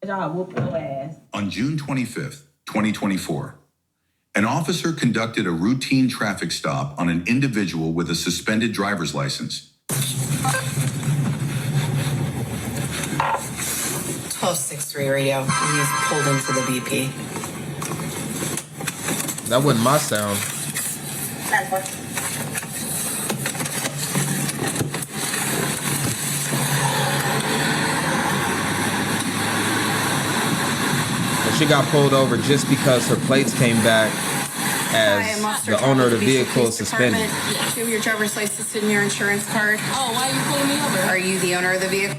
I'll whoop your ass. On June 25th, 2024, an officer conducted a routine traffic stop on an individual with a suspended driver's license. 1263 radio. He's pulled into the BP. That wasn't my sound. 10-4. She got pulled over just because her plates came back as the owner of the vehicle is suspended. Do you have your driver's license and your insurance card? Oh, why are you pulling me over? Are you the owner of the vehicle?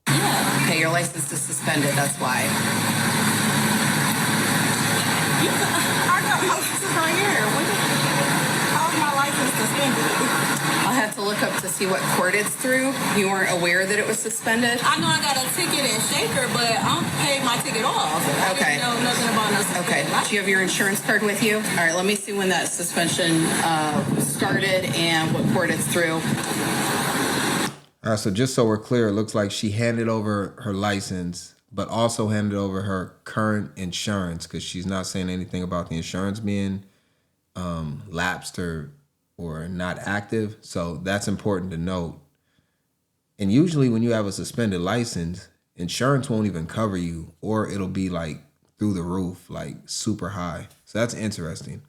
Yeah. Okay, your license is suspended, that's why. I got my license right here. How's my license suspended? I'll have to look up to see what court it's through. You weren't aware that it was suspended? I know I got a ticket in Shaker, but I don't pay my ticket off. Okay. I didn't know nothing about no suspended. Okay. Do you have your insurance card with you? All right, let me see when that suspension started and what court it's through. All right, so just so we're clear, it looks like she handed over her license, but also handed over her current insurance because she's not saying anything about the insurance being lapsed or not active. So that's important to note. And usually when you have a suspended license, insurance won't even cover you, or it'll be like through the roof, like super high. So that's interesting.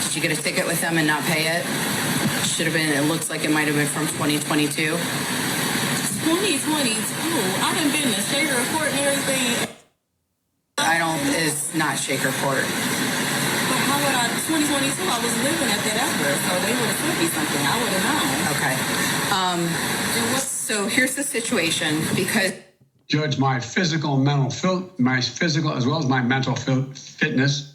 Did you get a ticket with them and not pay it? Should have been, it looks like it might have been from 2022. 2022. I done been to Shaker Court and everything. It's not Shaker Court. But how would I, 2022, I was living at that address, so they would have sent me something. I would have known. Okay. So here's the situation, because Judge, my physical and mental, my physical as well as my mental fitness.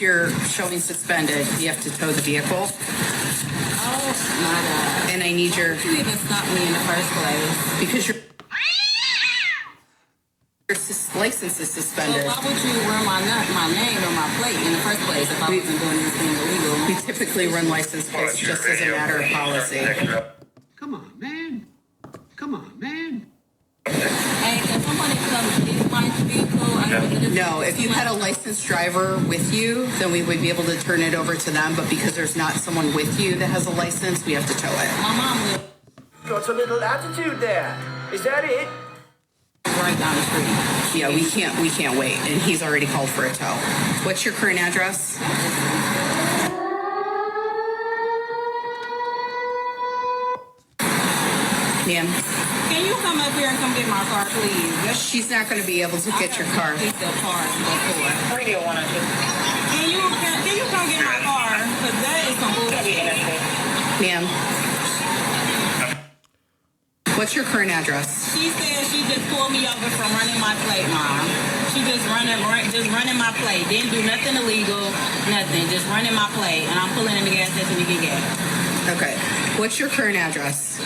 you're showing suspended, you have to tow the vehicle. Oh my God. And I need your... You even stopped me in the first place. Because your license is suspended. So why would you run my name or my plate in the first place if I wasn't doing anything illegal? We typically run license plates just as a matter of policy. Come on, man. Come on, man. Hey, can somebody come get my vehicle? No, if you had a licensed driver with you, then we would be able to turn it over to them. But because there's not someone with you that has a license, we have to tow it. My mom lives Got a little attitude there. Is that it? right down the street. Yeah, we can't wait. And he's already called for a tow. What's your current address? Ma'am? Can you come up here and come get my car, please? She's not going to be able to get your car. I the car before. Radio 102. Can you come get my car? Because that is some bullshit. Ma'am? What's your current address? She said she just pulled me over from running my plate, Mom. She just running my plate. Didn't do nothing illegal, nothing. Just running my plate. And I'm pulling in the gas station to get gas. Okay. What's your current address?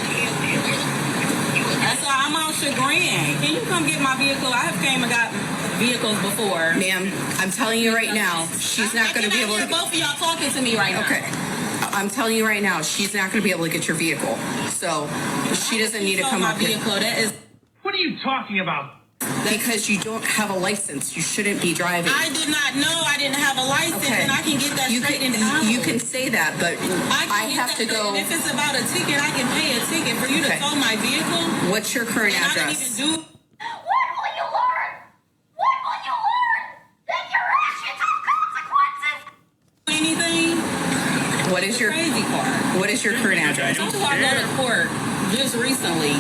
That's why I'm on Chagrin. Can you come get my vehicle? I have came and got vehicles before. Ma'am, I'm telling you right now, she's not going to be able to... Both of y'all talking to me right now. Okay. I'm telling you right now, she's not going to be able to get your vehicle. So she doesn't need to come up here. That is... What are you talking about? Because you don't have a license. You shouldn't be driving. I did not know I didn't have a license, and I can get that straight in the You can say that, but I have to go... And if it's about a ticket, I can pay a ticket for you to tow my vehicle. What's your current address? I don't even do... What will you learn? What will you learn? That your actions have consequences. anything. What is your crazy part? What is your current address? How do I go to court just recently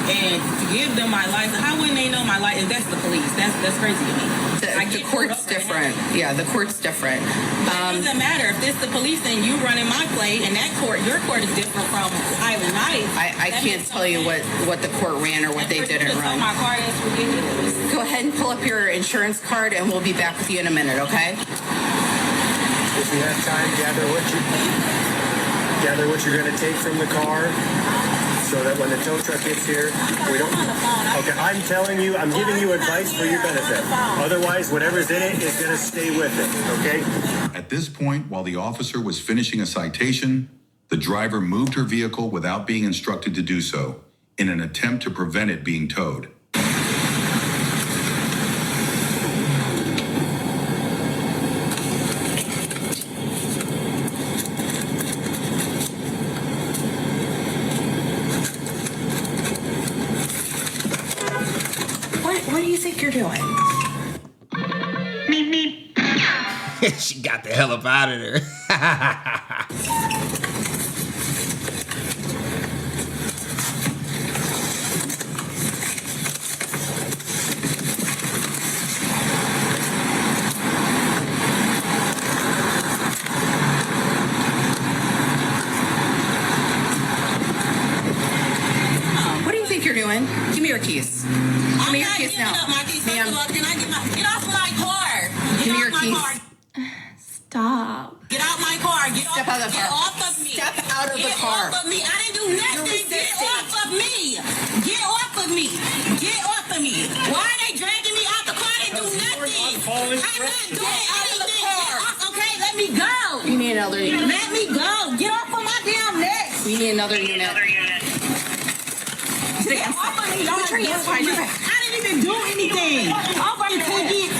and give them my license? How wouldn't they know my license? That's the police. That's crazy to me. The court's different. Yeah, the court's different. It doesn't matter if it's the police and you running my plate, and that court, your court is different from Island Heights. I can't tell you what the court ran or what they didn't run. My car is ridiculous. Go ahead and pull up your insurance card, and we'll be back with you in a minute. Okay? If you have time, gather what you're going to take from the car, so that when the tow truck gets here, we don't... Okay, I'm telling you, I'm giving you advice for your benefit. Otherwise, whatever's in it is going to stay with it, okay? At this point, while the officer was finishing a citation, The driver moved her vehicle without being instructed to do so in an attempt to prevent it being towed. What do you think you're doing? She got the hell up out of there. What do you think you're doing? Give me your keys. Give me your keys now. Ma'am, Get off my car. give me your keys. Stop. Get out my car. Step out of the car. Get off of me. Step out of the Get car. off of me. I didn't do nothing. Get off of me. Get off of me. Get off of me. Why are they dragging me out the car? I didn't do nothing. I'm not doing anything. Okay, let me go. You need another unit. Let me go. Get off of my damn neck. We need another unit. Get off of me. Put your hands behind your back. I didn't even do anything. Over a ticket.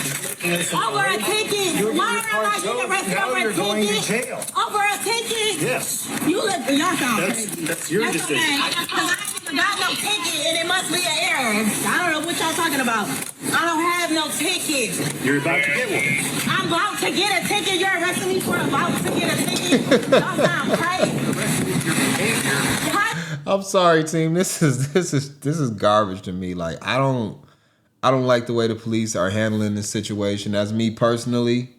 Over a ticket. Why am I not getting arrested over a ticket? jail. Over a ticket. Yes. You look, y'all sound crazy. That's your That's decision. okay. Because I got no ticket and it must be an error. I don't know what y'all talking about. I don't have no ticket. You're about to get one. I'm about to get a ticket. You're arresting me for about to get a ticket. Y'all sound crazy. I'm sorry, team. This is garbage to me. Like I don't like the way the police are handling this situation. As me personally,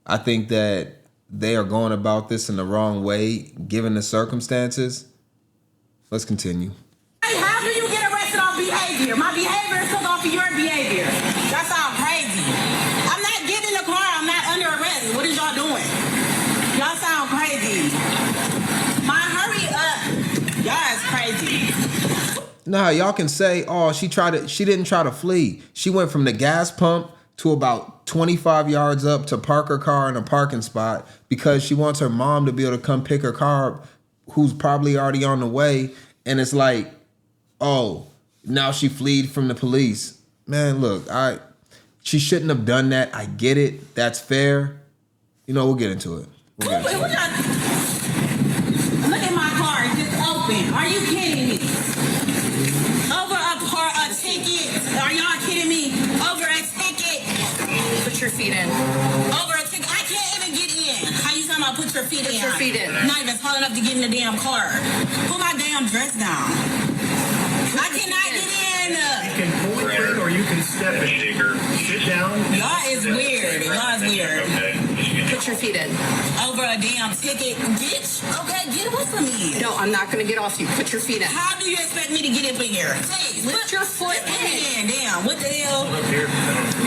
I think that they are going about this in the wrong way, given the circumstances. Let's continue. Hey, how do you get arrested on behavior? My behavior is because off of your behavior. That sounds crazy. I'm not getting in the car. I'm not under arrest. What is y'all doing? Y'all sound crazy. Hurry up. Y'all is crazy. Nah, y'all can say, oh, she didn't try to flee. She went from the gas pump to about 25 yards up to park her car in a parking spot because she wants her mom to be able to come pick her car up, who's probably already on the way. And it's like, oh, now she fled from the police. Man, look, she shouldn't have done that. I get it. That's fair. You know, we'll get into it. Look at my car. It's just open. Are you kidding me? Over a ticket. Are y'all kidding me? Over a ticket. Put your feet in. Over a ticket. I can't even get in. How you talking about put your feet in? Put your feet in. Not even tall enough to get in the damn car. Put my damn dress down. I cannot get in. You can pull it in or you can step it. Sit down. Y'all is weird. Y'all is weird. Put your feet in. Over a damn ticket. Bitch. Okay, get away from me. No, I'm not going to get off you. Put your feet in. How do you expect me to get up in here? Please, Put your foot in. Damn, what the hell? You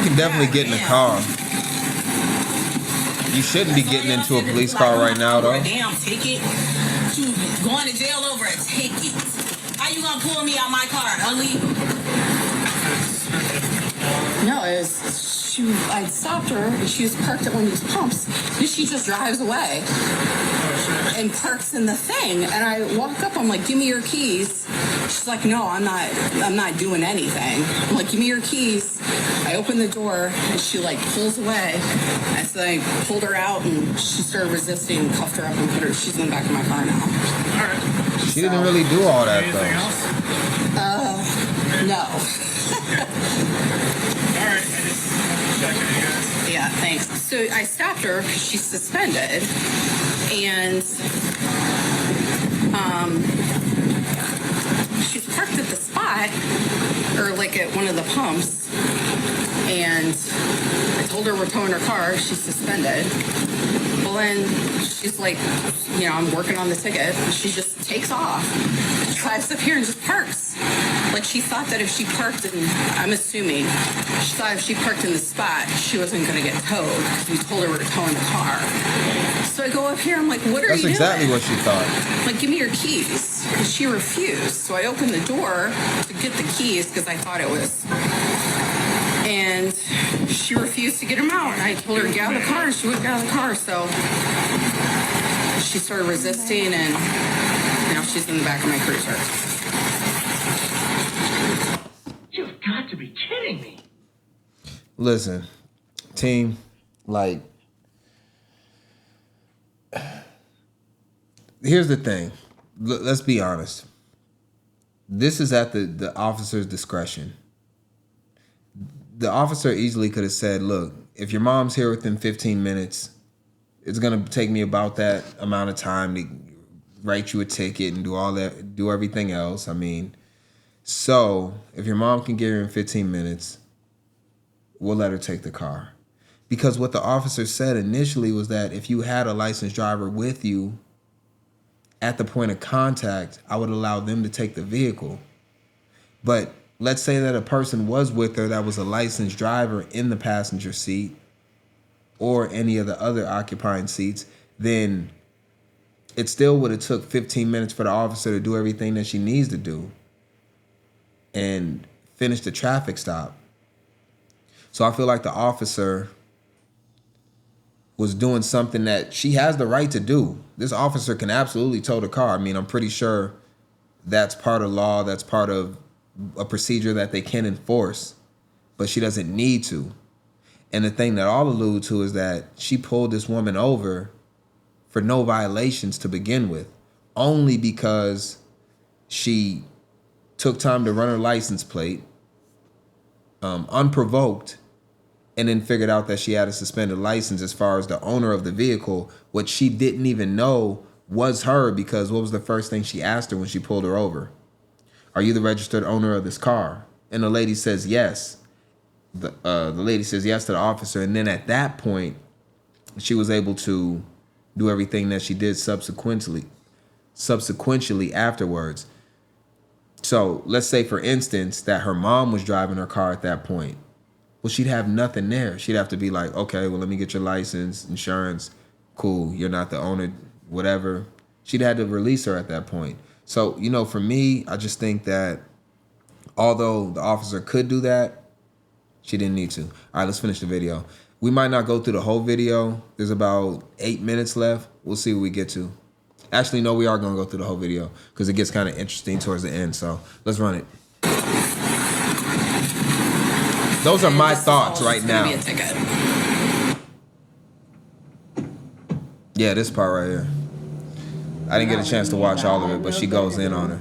can definitely get in the car. You shouldn't be getting into a police car right now, though. Over a damn ticket. You going to jail over a ticket. How you gonna pull me out my car? Illegal. No, I stopped her and she was parked at one of these pumps. And she just drives away and parks in the thing. And I walk up, I'm like, give me your keys. She's like, no, I'm not doing anything. I'm like, give me your keys. I open the door and she like pulls away. And so I pulled her out and she started resisting, cuffed her up and she's in the back of my car now. All right. She didn't really do all that, Anything though. else? No. All right. I just checking you guys. Yeah, thanks. So I stopped her because she's suspended, and she's parked at the spot, or like at one of the pumps, and I told her we're towing her car. She's suspended. Well, then she's like, I'm working on the ticket. She just takes off, drives up here and just parks. Like she thought that if she parked in, I'm assuming, she thought if she parked in the spot, she wasn't going to get towed because we told her we were towing the car. So I go up here, I'm like, what are That's you exactly doing? what she thought. I'm like, give me your keys. And she refused. So I opened the door to get the keys because I thought it was. And she refused to get them out. And I told her to get out of the car, and she wouldn't get out of the car. So she she started resisting, and now she's in the back of my cruiser. You've got to be kidding me. Listen, team, like, here's the thing. Let's be honest. This is at the officer's discretion. The officer easily could have said, look, if your mom's here within 15 minutes, it's going to take me about that amount of time to write you a ticket and do all that, do everything else. I mean, so if your mom can get here in 15 minutes, we'll let her take the car. Because what the officer said initially was that if you had a licensed driver with you at the point of contact, I would allow them to take the vehicle. But let's say that a person was with her that was a licensed driver in the passenger seat or any of the other occupying seats, then it still would have took 15 minutes for the officer to do everything that she needs to do and finish the traffic stop. So I feel like the officer was doing something that she has the right to do. This officer can absolutely tow the car. I mean, I'm pretty sure that's part of law. That's part of a procedure that they can enforce, but she doesn't need to. And the thing that I'll allude to is that she pulled this woman over for no violations to begin with, only because she took time to run her license plate unprovoked, and then figured out that she had a suspended license as far as the owner of the vehicle, which she didn't even know was her, because what was the first thing she asked her when she pulled her over? Are you the registered owner of this car? And the lady says yes. The lady says yes to the officer, and then at that point, she was able to do everything that she did subsequently afterwards. So let's say, for instance, that her mom was driving her car at that point. Well, she'd have nothing there. She'd have to be like, okay, well, let me get your license, insurance. Cool, you're not the owner, whatever. She'd had to release her at that point. So, you know, for me, I just think that although the officer could do that, she didn't need to. All right, let's finish the video. We might not go through the whole video. There's about 8 minutes left. We'll see what we get to. Actually, no, we are going to go through the whole video because it gets kind of interesting towards the end. So let's run it. Those are my thoughts right now. Yeah, this part right here. I didn't get a chance to watch all of it, but she goes in on her.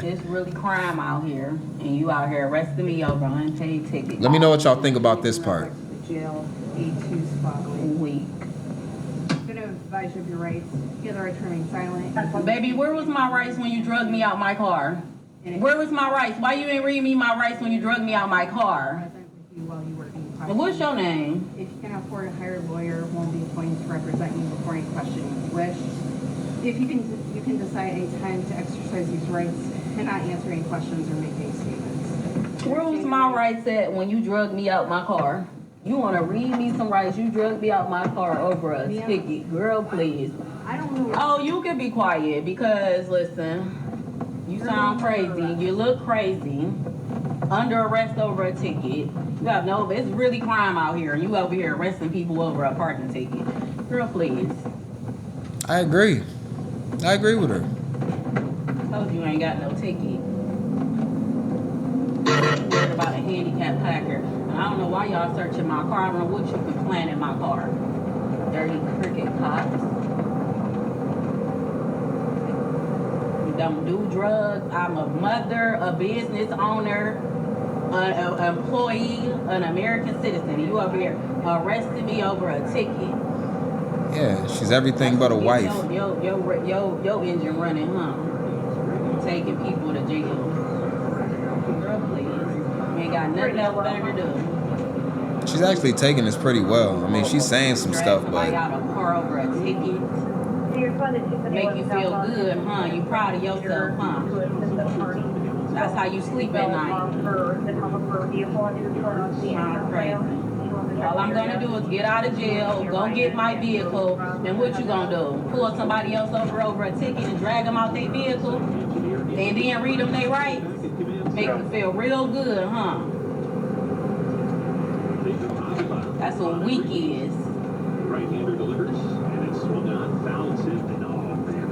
It's really crime out here, and you out here arresting me over unpaid tickets. Let me know what y'all think about this part. Jail, A2 spot Week. I'm gonna advise you of your rights. You have the right to remain silent. Baby, where was my rights when you drugged me out my car? Where was my rights? Why you ain't read me my rights when you drugged me out my car? While you were being Well, what's your name? If you can afford a hired lawyer, won't be appointed to represent you before any question you wish. If you can decide any time to exercise these rights and not answer any questions or make any statements. Where was my rights at when you drugged me out my car? You want to read me some rights? You drugged me out my car over a ticket. Girl, please. I don't know. Oh, you can be quiet because, listen, you sound crazy. You look crazy. Under arrest over a ticket. You have no, it's really crime out here. You over here arresting people over a parking ticket. Girl, please. I agree. I agree with her. Told you ain't got no ticket. I'm worried about a handicapped packer. And I don't know why y'all searching my car. I don't know what you can plan in my car. Dirty cricket cops. You don't do drugs. I'm a mother, a business owner, an employee, an American citizen. You over here arresting me over a ticket. Yeah, she's everything but a wife. Your engine running, huh? Taking people to jail. Girl, please. You ain't got nothing else better to do. She's actually taking this pretty well. I mean, she's saying some stuff, but out a car over a ticket. Make you feel good, huh? You proud of yourself, huh? That's how you sleep at night. Crazy. All I'm gonna do is get out of jail, go get my vehicle, and what you gonna do? Pull somebody else over a ticket and drag them out their vehicle, and then read them their rights? Make you feel real good, huh? That's what weak is.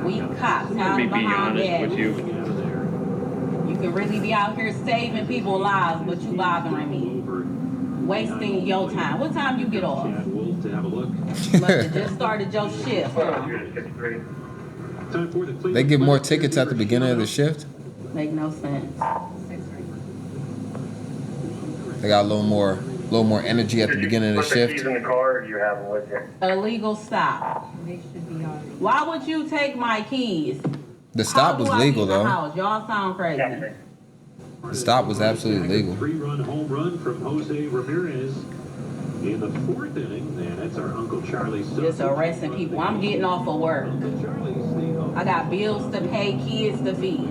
We cops Let me hiding be behind honest that. with you. You can really be out here saving people's lives, but you bothering me. Wasting your time. What time you get off? Must have just started your shift, huh? They give more tickets at the beginning of the shift. Make no sense. They got a little more energy at the beginning of the Put the keys shift. in the car, or do you have them with you? Illegal stop. They should be on. Why would you take my keys? The stop was How do I legal leave the though. house? Y'all sound crazy. The stop was absolutely legal. 3-run home run from Jose Ramirez in the 4th inning, and that's our Uncle Charlie's son. Just arresting people. I'm getting off of work. I got bills to pay, kids to feed.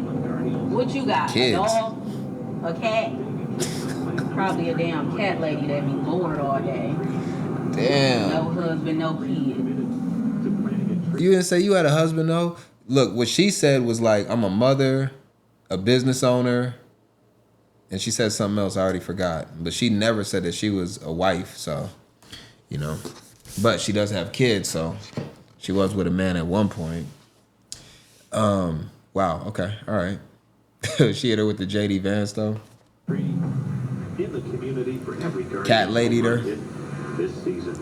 What you got? Kids. A dog? A cat? Probably a damn cat lady that be bored all day. Damn. No husband, no kid. You didn't say you had a husband though? Look, what she said was like, I'm a mother, a business owner, and she said something else I already forgot. But she never said that she was a wife, so, you know. But she does have kids, so she was with a man at one point. Wow, okay, all right. She hit her with the JD Vance though. In the community for every Cat lady there. this season.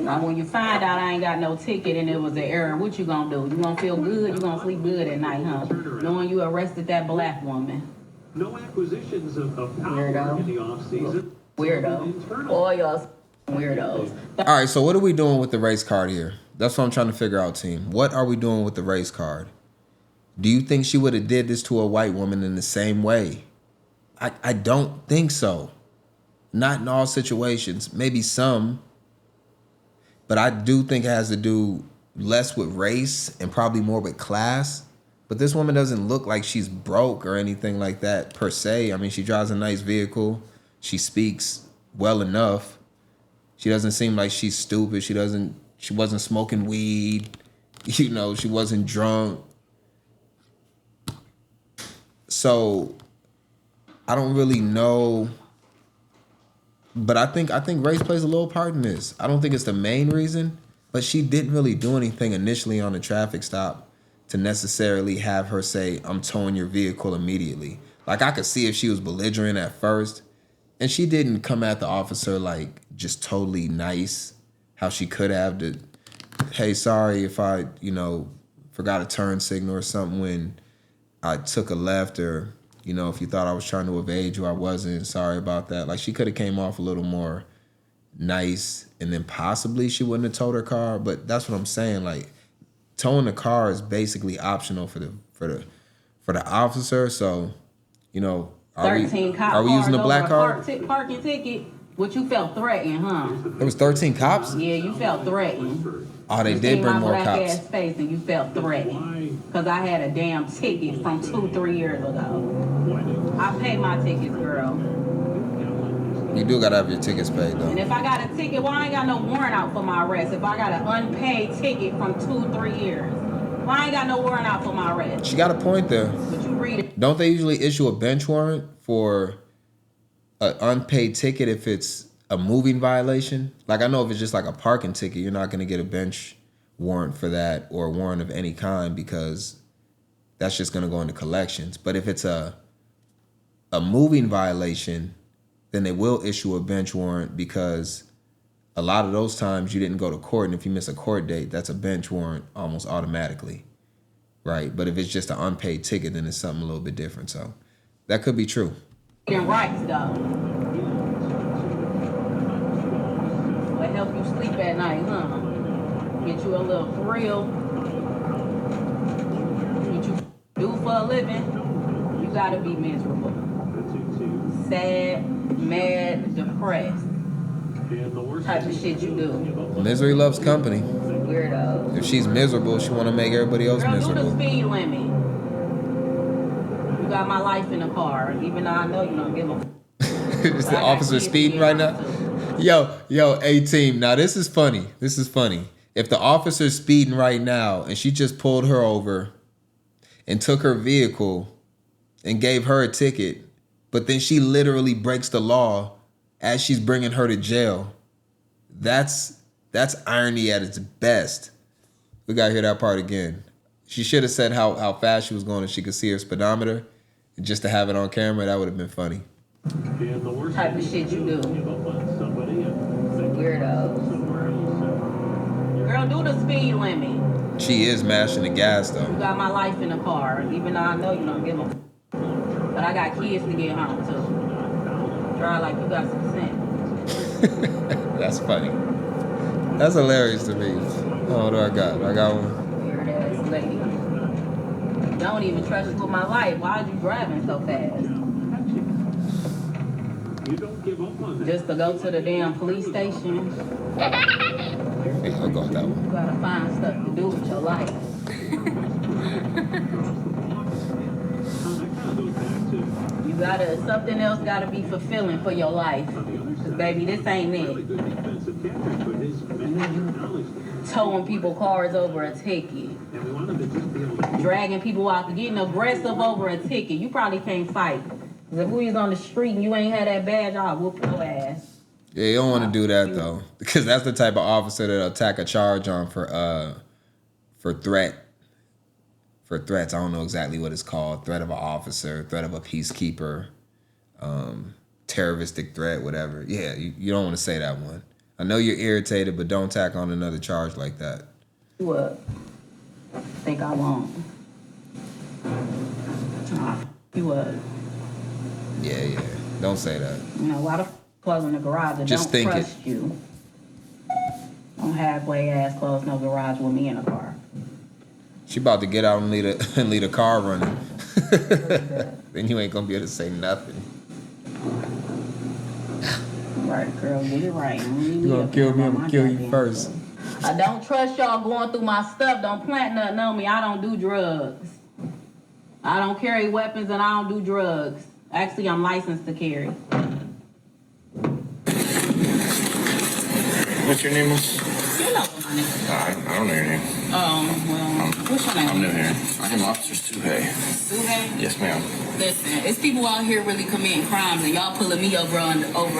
Now when you find out I ain't got no ticket and it was an error, what you gonna do? You gonna feel good? You gonna sleep good at night, huh? Knowing you arrested that black woman. No acquisitions of power Weirdo. in the offseason. Weirdo. All y'all weirdos. All right, so what are we doing with the race card here? That's what I'm trying to figure out, team. What are we doing with the race card? Do you think she would have did this to a white woman in the same way? I don't think so. Not in all situations. Maybe some. But I do think it has to do less with race and probably more with class. But this woman doesn't look like she's broke or anything like that per se. I mean, she drives a nice vehicle. She speaks well enough. She doesn't seem like she's stupid. She wasn't smoking weed. You know, she wasn't drunk. So I don't really know. But I think race plays a little part in this. I don't think it's the main reason, but she didn't really do anything initially on the traffic stop to necessarily have her say, I'm towing your vehicle immediately. Like, I could see if she was belligerent at first, and she didn't come at the officer like just totally nice, how she could have to, hey, sorry if I, forgot a turn signal or something when I took a left, or, if you thought I was trying to evade you, I wasn't. Sorry about that. Like, she could have came off a little more nice, and then possibly she wouldn't have towed her car. But that's what I'm saying. Like, towing the car is basically optional for the officer. So, are we using the black card? Parking ticket. What, you felt threatened, huh? It was 13 cops? Yeah, you felt threatened. Oh, they did bring more cops. My black cops. ass face and you felt threatened. Because I had a damn ticket from 2-3 years ago. I pay my tickets, girl. You do gotta have your tickets paid, though. And if I got a ticket, well, I ain't got no warrant out for my arrest. If I got an unpaid ticket from 2-3 years, well, I ain't got no warrant out for my arrest. She got a point there. But you read it. Don't they usually issue a bench warrant for an unpaid ticket if it's a moving violation? Like, I know if it's just like a parking ticket, you're not gonna get a bench warrant for that, or a warrant of any kind, because that's just gonna go into collections. But if it's a moving violation, then they will issue a bench warrant, because a lot of those times you didn't go to court, and if you miss a court date, that's a bench warrant almost automatically, right? But if it's just an unpaid ticket, then it's something a little bit different. So that could be true. And rights, though. Will help you sleep at night, huh? Get you a little thrill. What you do for a living, you gotta be miserable. Sad, mad, depressed. Type of shit you do. Misery loves company. Weirdo. If she's miserable, she want to make everybody else Girl, miserable. do the speed limit. You got my life in the car, even though I know you don't give a Is the officer speeding right now? Yo, A-team. Now, this is funny. If the officer's speeding right now and she just pulled her over and took her vehicle and gave her a ticket, but then she literally breaks the law as she's bringing her to jail, that's That's irony at its best. We gotta hear that part again. She should have said how fast she was going and she could see her speedometer. And just to have it on camera, that would have been funny. Type of shit you do. Weirdos. Girl, do the speed limit. She is mashing the gas though. You got my life in the car, even though I know you don't give a. But I got kids to get home too. Drive like you got some sense. That's funny. That's hilarious to me. Oh, what do I got? I got one. Weird ass lady. Don't even trust you with my life. Why are you driving so fast? You don't give up on that. Just to go to the damn police station. Hey, I'll go with that one. You gotta find stuff to do with your life. You gotta, something else gotta be fulfilling for your life. Cause baby, this ain't it. Towing people cars over a ticket. Dragging people out, getting aggressive over a ticket. You probably can't fight. Cause if we was on the street and you ain't had that badge, I'll whoop your ass. Yeah, you don't want to do that though, because that's the type of officer that'll attack a charge on for threat. For threats, I don't know exactly what it's called. Threat of an officer, threat of a peacekeeper, terroristic threat, whatever. Yeah, you don't want to say that one. I know you're irritated, but don't tack on another charge like that. What? Think I won't. You what? Yeah. Don't say that. You know, why the close in the garage and Just don't think trust you? Don't halfway ass close no garage with me in a car. She about to get out and leave a car running. Then you ain't gonna be able to say nothing. Right, girl, get it right. You gonna kill me? I'm gonna kill you first. I don't trust y'all going through my stuff. Don't plant nothing on me. I don't do drugs. I don't carry weapons and I don't do drugs. Actually, I'm licensed to carry. What's your name, miss? You know my name. I don't know your name. Well, what's your name? I'm new here. I'm Officer Suhey. Suhey? Yes, ma'am. Listen, it's people out here really committing crimes and y'all pulling me over a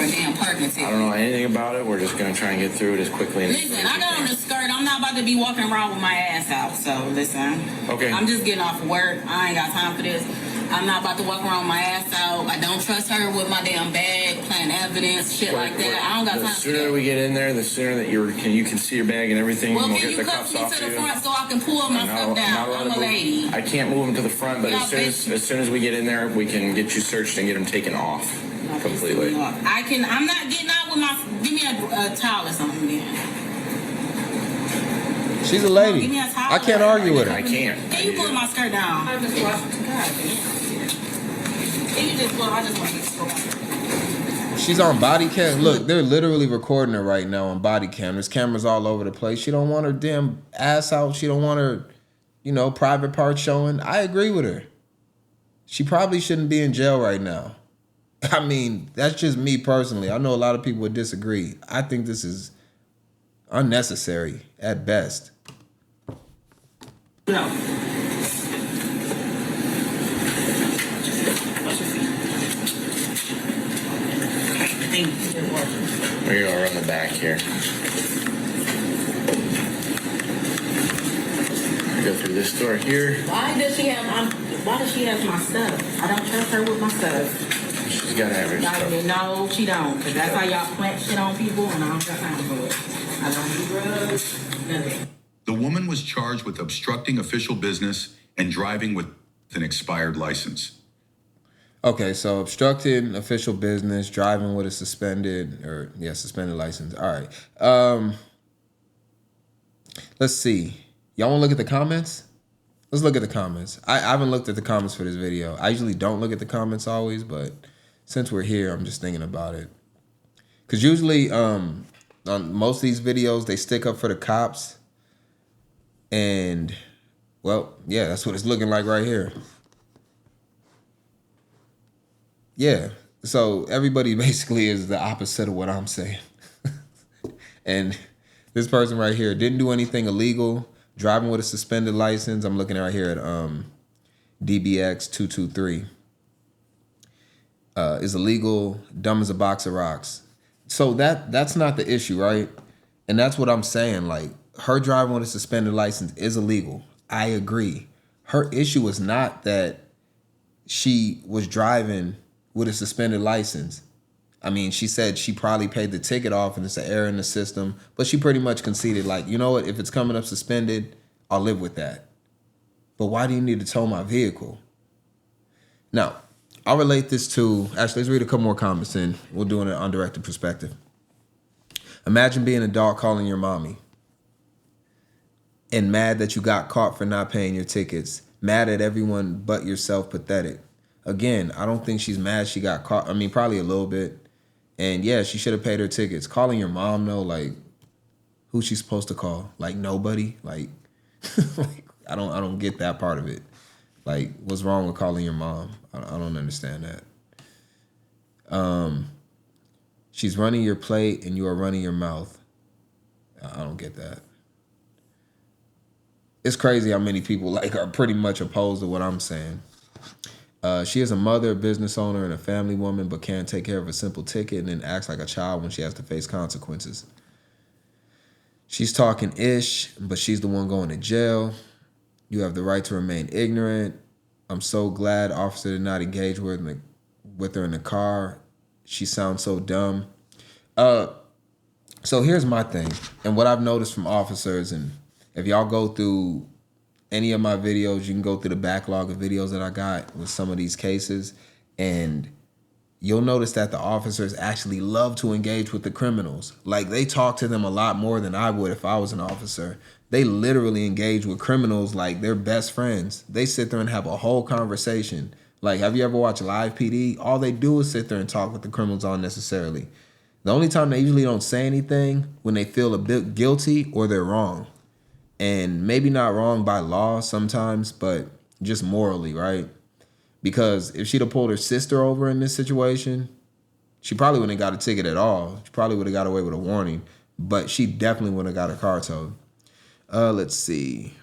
damn parking ticket. I don't know anything about it. We're just going to try and get through it as quickly and Listen, I got on the skirt. I'm not about to be walking around with my ass out. So, listen. Okay. I'm just getting off of work. I ain't got time for this. I'm not about to walk around with my ass out. I don't trust her with my damn bag, playing evidence, shit like that. I don't got time for that. The sooner we get in there, the sooner that you can see your bag and everything. Well, We'll can get you the cuff cuffs me off to the you. front so I can pull my stuff down? I'm a lady. I can't move them to the front, but as soon as we get in there, we can get you searched and get them taken off completely. I'm not getting out with my. Give me a towel or something then. She's a lady. Give me a towel. I can't argue with her. I can't. Can you pull my skirt down? I just watched. Can you just pull? I just want to get. She's on body cam. Look, they're literally recording her right now on body cam. There's cameras all over the place. She don't want her damn ass out. She don't want her, private parts showing. I agree with her. She probably shouldn't be in jail right now. I mean, that's just me personally. I know a lot of people would disagree. I think this is unnecessary at best. No. We're going to run the back here. Go through this door here. Why does she have my stuff? I don't trust her with my stuff. She's got to have her stuff. No, she don't. Because that's how y'all plant shit on people, and I don't got time for it. I don't do drugs, nothing. The woman was charged with obstructing official business and driving with an expired license. Okay, so obstructing official business, driving with a suspended license. All right. Let's see. Y'all want to look at the comments? Let's look at the comments. I haven't looked at the comments for this video. I usually don't look at the comments always, but since we're here, I'm just thinking about it. Because usually on most of these videos, they stick up for the cops. And, well, yeah, that's what it's looking like right here. Yeah, so everybody basically is the opposite of what I'm saying. And this person right here didn't do anything illegal, driving with a suspended license. I'm looking right here at DBX 223. Is illegal, dumb as a box of rocks. So that's not the issue, right? And that's what I'm saying. Like, her driving with a suspended license is illegal. I agree. Her issue is not that she was driving with a suspended license. I mean, she said she probably paid the ticket off and it's an error in the system, but she pretty much conceded, like, you know what, if it's coming up suspended, I'll live with that. But why do you need to tow my vehicle? Now, I'll relate this to, actually, let's read a couple more comments and we'll do it in an undirected perspective. Imagine being a dog calling your mommy and mad that you got caught for not paying your tickets, mad at everyone but yourself, pathetic. Again, I don't think she's mad she got caught. I mean, probably a little bit. And yeah, she should have paid her tickets. Calling your mom, though, like, who's she supposed to call? Like, nobody? Like, like I don't get that part of it. Like, what's wrong with calling your mom? I don't understand that. She's running your plate and you are running your mouth. I don't get that. It's crazy how many people like are pretty much opposed to what I'm saying. She is a mother, a business owner, and a family woman, but can't take care of a simple ticket and then acts like a child when she has to face consequences. She's talking ish, but she's the one going to jail. You have the right to remain ignorant. I'm so glad officer did not engage with her in the car. She sounds so dumb. So here's my thing, and what I've noticed from officers, and if y'all go through any of my videos, you can go through the backlog of videos that I got with some of these cases, and you'll notice that the officers actually love to engage with the criminals. Like, they talk to them a lot more than I would if I was an officer. They literally engage with criminals like they're best friends. They sit there and have a whole conversation. Like, have you ever watched Live PD? All they do is sit there and talk with the criminals unnecessarily. The only time they usually don't say anything when they feel a bit guilty or they're wrong. And maybe not wrong by law sometimes, but just morally, right? Because if she'd have pulled her sister over in this situation, she probably wouldn't have got a ticket at all. She probably would have got away with a warning, but she definitely would have got her car towed. Let's see.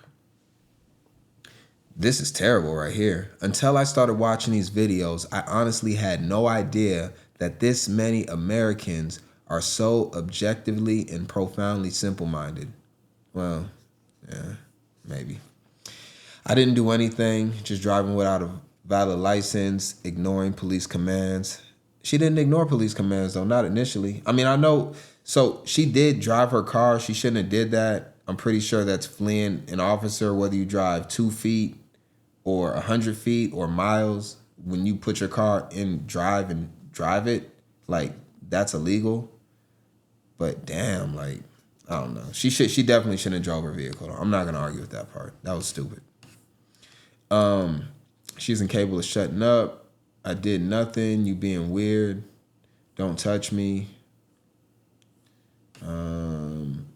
This is terrible right here. Until I started watching these videos, I honestly had no idea that this many Americans are so objectively and profoundly simple-minded. Well, yeah, maybe. I didn't do anything, just driving without a valid license, ignoring police commands. She didn't ignore police commands, though, not initially. I mean, I know, so she did drive her car. She shouldn't have did that. I'm pretty sure that's fleeing an officer, whether you drive 2 feet or 100 feet or miles. When you put your car in drive and drive it, like, that's illegal. But damn, like, I don't know. She definitely shouldn't have drove her vehicle. I'm not gonna argue with that part. That was stupid. She's incapable of shutting up. I did nothing. You being weird. Don't touch me.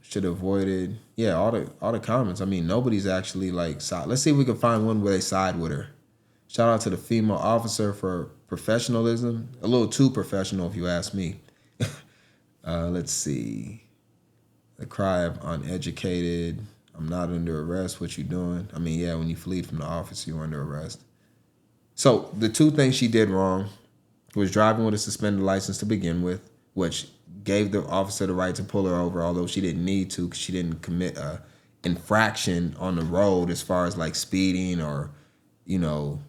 Should have avoided. Yeah, all the comments. I mean, nobody's actually like side. Let's see if we can find one where they side with her. Shout out to the female officer for professionalism. A little too professional, if you ask me. Let's see. The cry of uneducated. I'm not under arrest. What you doing? I mean, yeah, when you flee from the office, you're under arrest. So the two things she did wrong was driving with a suspended license to begin with, which gave the officer the right to pull her over, although she didn't need to because she didn't commit a infraction on the road as far as like speeding or, you know,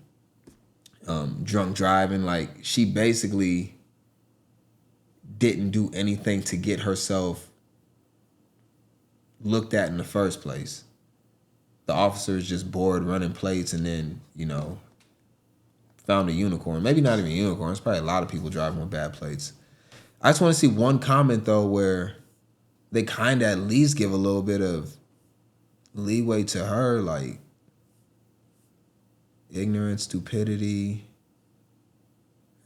drunk driving. Like, she basically didn't do anything to get herself looked at in the first place. The officer is just bored running plates and then, you know, found a unicorn. Maybe not even a unicorn. It's probably a lot of people driving with bad plates. I just want to see one comment, though, where they kind of at least give a little bit of leeway to her, like ignorance, stupidity,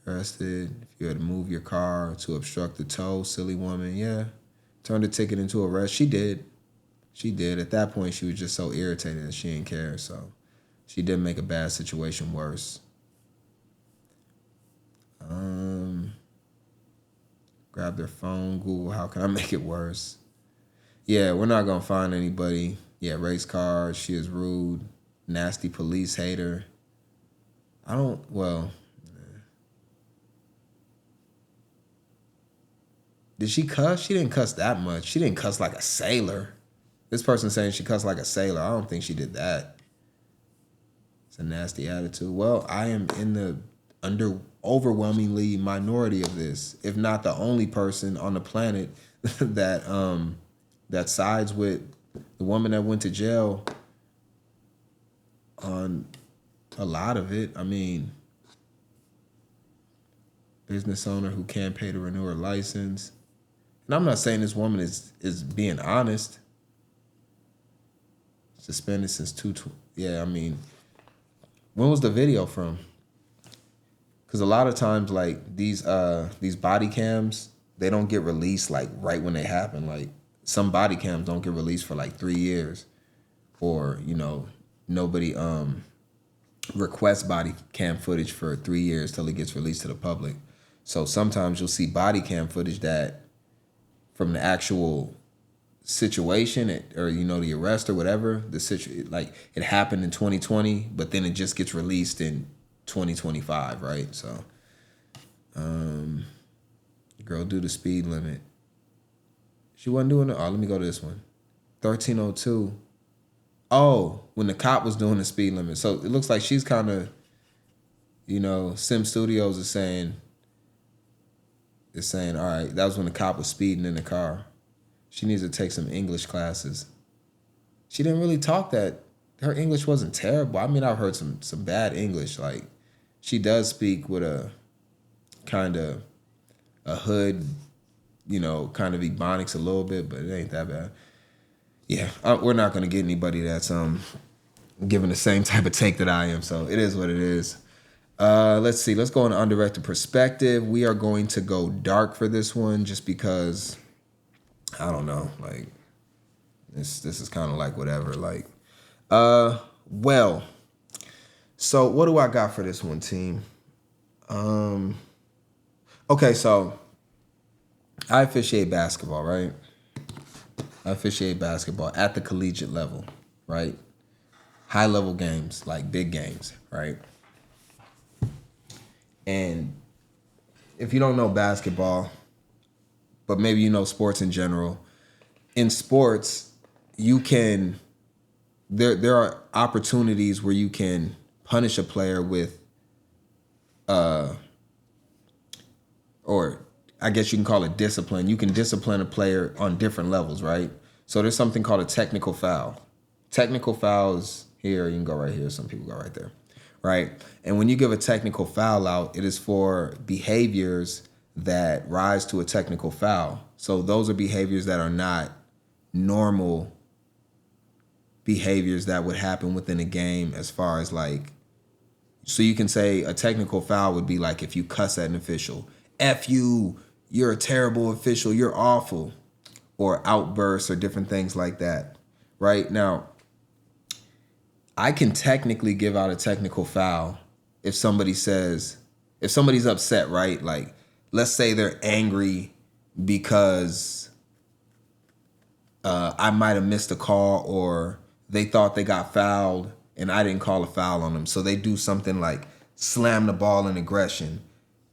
arrested. If you had to move your car to obstruct the tow, silly woman. Yeah. Turned the ticket into arrest. She did. She did. At that point, she was just so irritated that she didn't care. So she did make a bad situation worse. Grab their phone, Google, how can I make it worse? Yeah, we're not going to find anybody. Yeah, race car, she is rude, nasty police hater. Did she cuss? She didn't cuss that much. She didn't cuss like a sailor. This person saying she cussed like a sailor. I don't think she did that. It's a nasty attitude. Well, I am in the overwhelmingly minority of this, if not the only person on the planet that that sides with the woman that went to jail on a lot of it. I mean, business owner who can't pay to renew her license. And I'm not saying this woman is being honest. Suspended since 220. Yeah, I mean, when was the video from? Because a lot of times, like, these body cams, they don't get released, like, right when they happen. Like, some body cams don't get released for, like, 3 years. Or, you know, nobody requests body cam footage for 3 years till it gets released to the public. So sometimes you'll see body cam footage that from the actual situation or, you know, the arrest or whatever, like, it happened in 2020, but then it just gets released in 2025, right? So, girl, do the speed limit. She wasn't doing it. Oh, let me go to this one. 1302. Oh, when the cop was doing the speed limit. So it looks like she's kind of, you know, Sim Studios is saying, all right, that was when the cop was speeding in the car. She needs to take some English classes. She didn't really talk that. Her English wasn't terrible. I mean, I've heard some bad English. Like, she does speak with a kind of a hood, you know, kind of Ebonics a little bit, but it ain't that bad. Yeah, we're not going to get anybody that's giving the same type of take that I am, so it is what it is. Let's see. Let's go on undirected perspective. We are going to go dark for this one just because, I don't know, like, this is kind of like whatever. Like, well, so what do I got for this one, team? Okay, so I officiate basketball, right? I officiate basketball at the collegiate level, right? High level games, like big games, right? And if you don't know basketball, but maybe you know sports in general, in sports, you can, there are opportunities where you can punish a player with, or I guess you can call it discipline. You can discipline a player on different levels, right? So there's something called a technical foul. Technical fouls here, you can go right here. Some people go right there, right? And when you give a technical foul out, it is for behaviors that rise to a technical foul. So those are behaviors that are not normal behaviors that would happen within a game, as far as like, so you can say a technical foul would be like if you cuss at an official, F you, you're a terrible official, you're awful, or outbursts or different things like that, right? Now, I can technically give out a technical foul if somebody's upset, right? Like, let's say they're angry because I might have missed a call, or they thought they got fouled and I didn't call a foul on them. So they do something like slam the ball in aggression,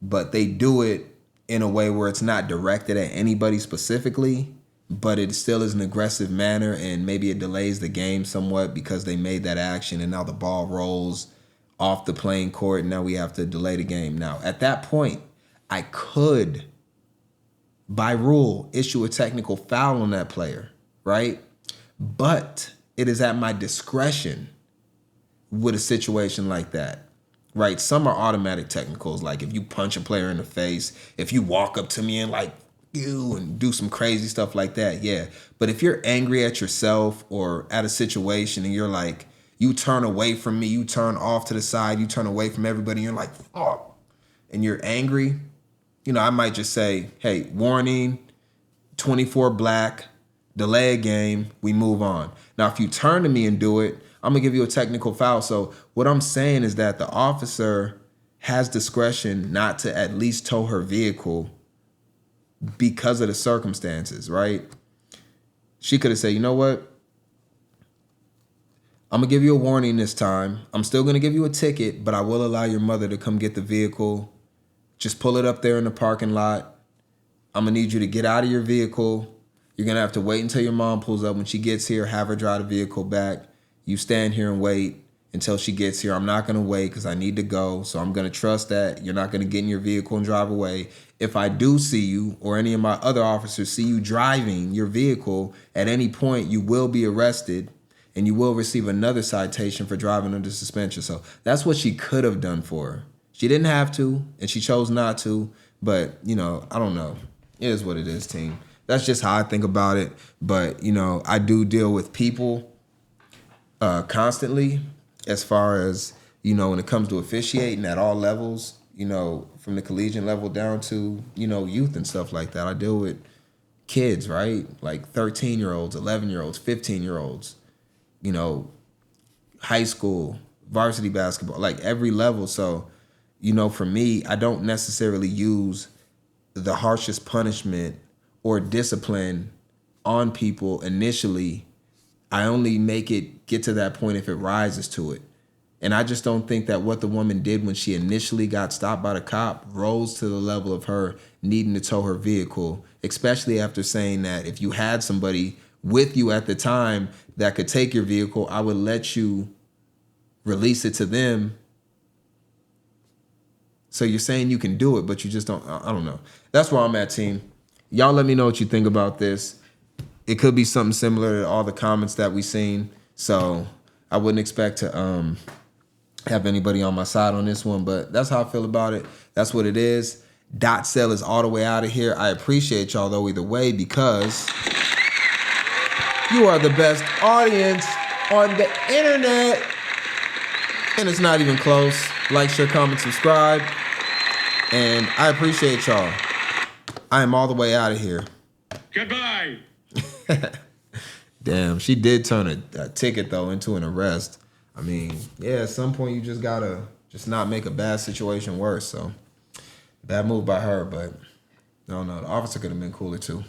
but they do it in a way where it's not directed at anybody specifically, but it still is an aggressive manner, and maybe it delays the game somewhat because they made that action and now the ball rolls off the playing court and now we have to delay the game. Now, at that point, I could, by rule, issue a technical foul on that player, right? But it is at my discretion with a situation like that. Right, some are automatic technicals, like if you punch a player in the face, if you walk up to me and like you and do some crazy stuff like that, yeah. But if you're angry at yourself or at a situation and you're like, you turn away from me, you turn off to the side, you turn away from everybody, and you're like, oh, and you're angry, you know, I might just say, hey, warning, 24 black, delay a game, we move on. Now, if you turn to me and do it, I'm gonna give you a technical foul. So what I'm saying is that the officer has discretion not to at least tow her vehicle because of the circumstances, right? She could have said, you know what? I'm gonna give you a warning this time. I'm still gonna give you a ticket, but I will allow your mother to come get the vehicle. Just pull it up there in the parking lot. I'm going to need you to get out of your vehicle. You're going to have to wait until your mom pulls up. When she gets here, have her drive the vehicle back. You stand here and wait until she gets here. I'm not going to wait because I need to go. So I'm going to trust that you're not going to get in your vehicle and drive away. If I do see you or any of my other officers see you driving your vehicle at any point, you will be arrested and you will receive another citation for driving under suspension. So that's what she could have done for her. She didn't have to, and she chose not to. But, you know, I don't know. It is what it is, team. That's just how I think about it. But, you know, I do deal with people constantly as far as, you know, when it comes to officiating at all levels, you know, from the collegiate level down to, you know, youth and stuff like that. I deal with kids, right? Like 13-year-olds, 11-year-olds, 15-year-olds, you know, high school, varsity basketball, like every level. So, you know, for me, I don't necessarily use the harshest punishment or discipline on people initially. I only make it get to that point if it rises to it. And I just don't think that what the woman did when she initially got stopped by the cop rose to the level of her needing to tow her vehicle, especially after saying that if you had somebody with you at the time that could take your vehicle, I would let you release it to them. So you're saying you can do it, but you just don't. I don't know. That's where I'm at, team. Y'all let me know what you think about this. It could be something similar to all the comments that we've seen. So I wouldn't expect to have anybody on my side on this one, but that's how I feel about it. That's what it is. Dotsale is all the way out of here. I appreciate y'all though either way because you are the best audience on the internet. And it's not even close. Like, share, comment, subscribe. And I appreciate y'all. I am all the way out of here. Goodbye. Damn, she did turn a ticket, though, into an arrest. I mean, yeah, at some point you just gotta just not make a bad situation worse. So, bad move by her, but I don't know. The officer could have been cooler, too.